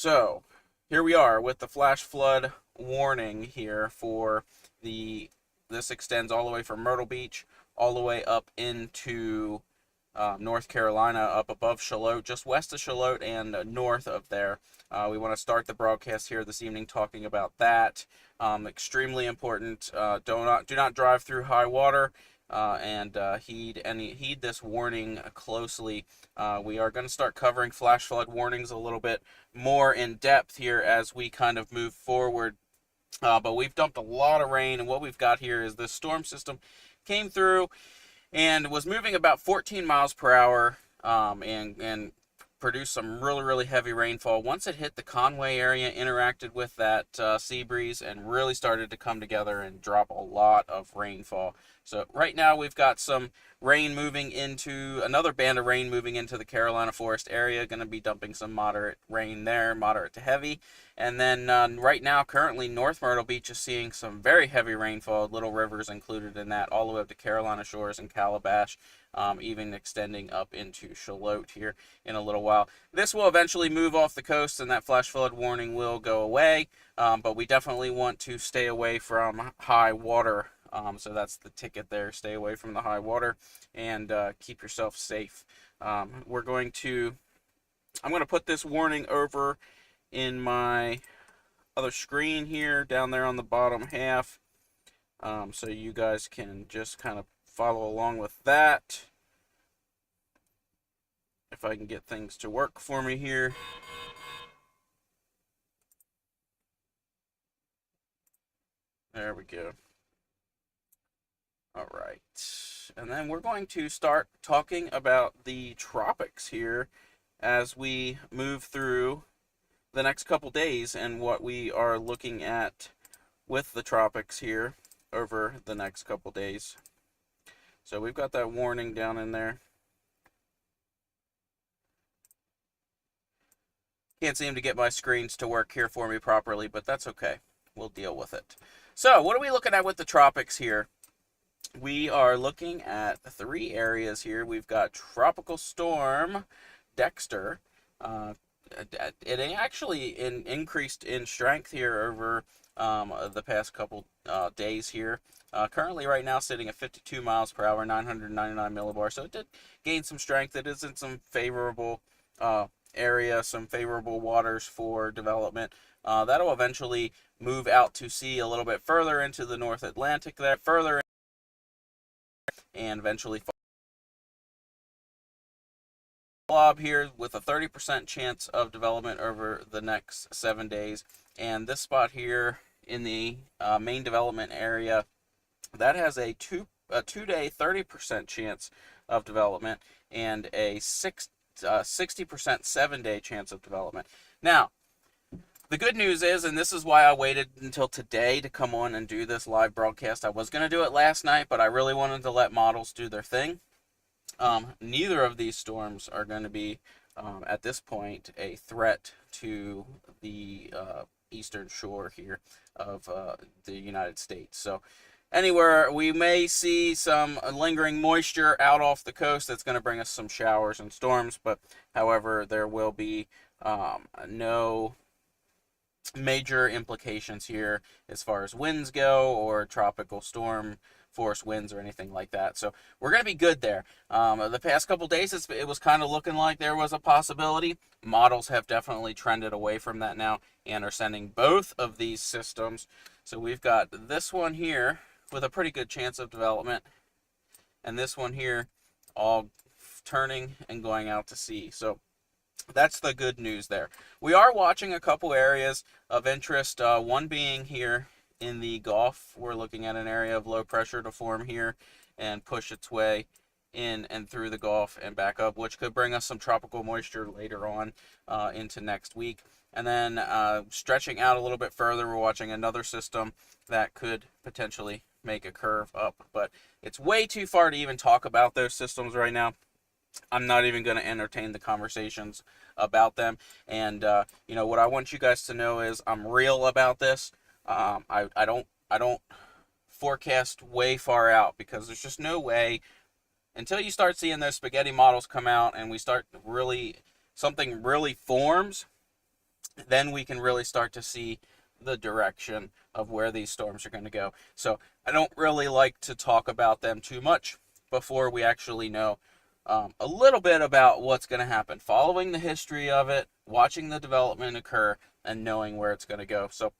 So, here we are with the flash flood warning here for this extends all the way from Myrtle Beach all the way up into North Carolina, up above Charlotte, just west of Charlotte and north of there. We want to start the broadcast here this evening talking about that. Extremely important. Do not drive through high water. And heed this warning closely. We are going to start covering flash flood warnings a little bit more in depth here as we kind of move forward. But we've dumped a lot of rain, and what we've got here is this storm system came through and was moving about 14 miles per hour, and produced some really heavy rainfall. Once it hit the Conway area, interacted with that sea breeze and really started to come together and drop a lot of rainfall. So right now we've got some rain moving into, another band of rain moving into the Carolina Forest area, going to be dumping some moderate rain there, moderate to heavy. And then right now, currently, North Myrtle Beach is seeing some very heavy rainfall, Little Rivers included in that, all the way up to Carolina Shores and Calabash, even extending up into Charlotte here in a little while. This will eventually move off the coast and that flash flood warning will go away, but we definitely want to stay away from high water. So that's the ticket there. Stay away from the high water and keep yourself safe. I'm going to put this warning over in my other screen here down there on the bottom half, so you guys can just kind of follow along with that. If I can get things to work for me here. There we go. All right, and then we're going to start talking about the tropics here as we move through the next couple days and what we are looking at with the tropics here over the next couple days. So we've got that warning down in there. Can't seem to get my screens to work here for me properly, but that's okay. We'll deal with it. So what are we looking at with the tropics here? We are looking at three areas here. We've got Tropical Storm Dexter. It actually increased in strength here over the past couple days here. Currently right now sitting at 52 miles per hour, 999 millibars. So it did gain some strength. It is in some favorable area, some favorable waters for development. That'll eventually move out to sea a little bit further into the North Atlantic there, and eventually blob here with a 30% chance of development over the next 7 days. And this spot here in the main development area, that has a two-day 30% chance of development and a 60% 7-day chance of development. Now, the good news is, and this is why I waited until today to come on and do this live broadcast. I was going to do it last night, but I really wanted to let models do their thing. Neither of these storms are going to be, at this point, a threat to the eastern shore here of the United States. So anywhere we may see some lingering moisture out off the coast, that's going to bring us some showers and storms, but however, there will be no major implications here as far as winds go or tropical storm force winds or anything like that. So we're going to be good there. The past couple days it was kind of looking like there was a possibility. Models have definitely trended away from that now and are sending both of these systems. So we've got this one here with a pretty good chance of development, and this one here all turning and going out to sea. So that's the good news there. We are watching a couple areas of interest, one being here in the Gulf. We're looking at an area of low pressure to form here and push its way in and through the Gulf and back up, which could bring us some tropical moisture later on into next week. And then stretching out a little bit further, we're watching another system that could potentially make a curve up, but it's way too far to even talk about those systems right now. I'm not even going to entertain the conversations about them. And what I want you guys to know is I'm real about this. I don't forecast way far out, because there's just no way until you start seeing those spaghetti models come out and we start something really forms. then we can really start to see the direction of where these storms are going to go. So I don't really like to talk about them too much before we actually know a little bit about what's going to happen, following the history of it, watching the development occur, and knowing where it's going to go. So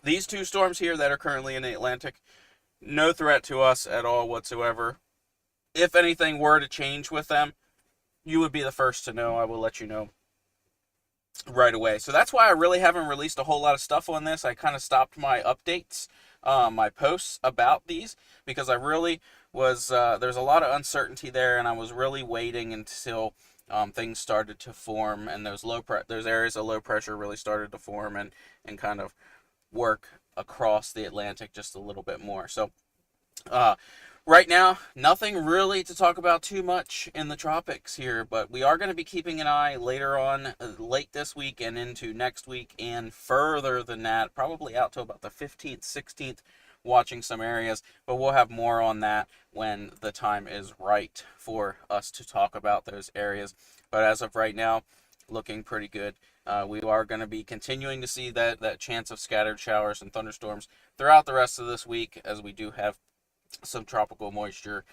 these two storms here that are currently in the Atlantic, no threat to us at all whatsoever. If anything were to change with them, you would be the first to know. I will let you know right away. So that's why I really haven't released a whole lot of stuff on this. I kind of stopped my updates, my posts about these, because I really was, there's a lot of uncertainty there, and I was really waiting until things started to form, and those areas of low pressure really started to form and kind of work across the Atlantic just a little bit more. So right now, nothing really to talk about too much in the tropics here, but we are going to be keeping an eye later on, late this week and into next week, and further than that, probably out to about the 15th, 16th, watching some areas, but we'll have more on that when the time is right for us to talk about those areas. But as of right now, looking pretty good. We are going to be continuing to see that chance of scattered showers and thunderstorms throughout the rest of this week, as we do have some tropical moisture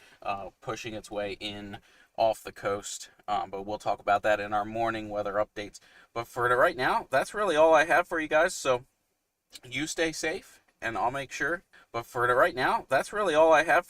pushing its way in off the coast, but we'll talk about that in our morning weather updates. But for right now, that's really all I have for you guys, so you stay safe and I'll make sure. But for right now, that's really all I have for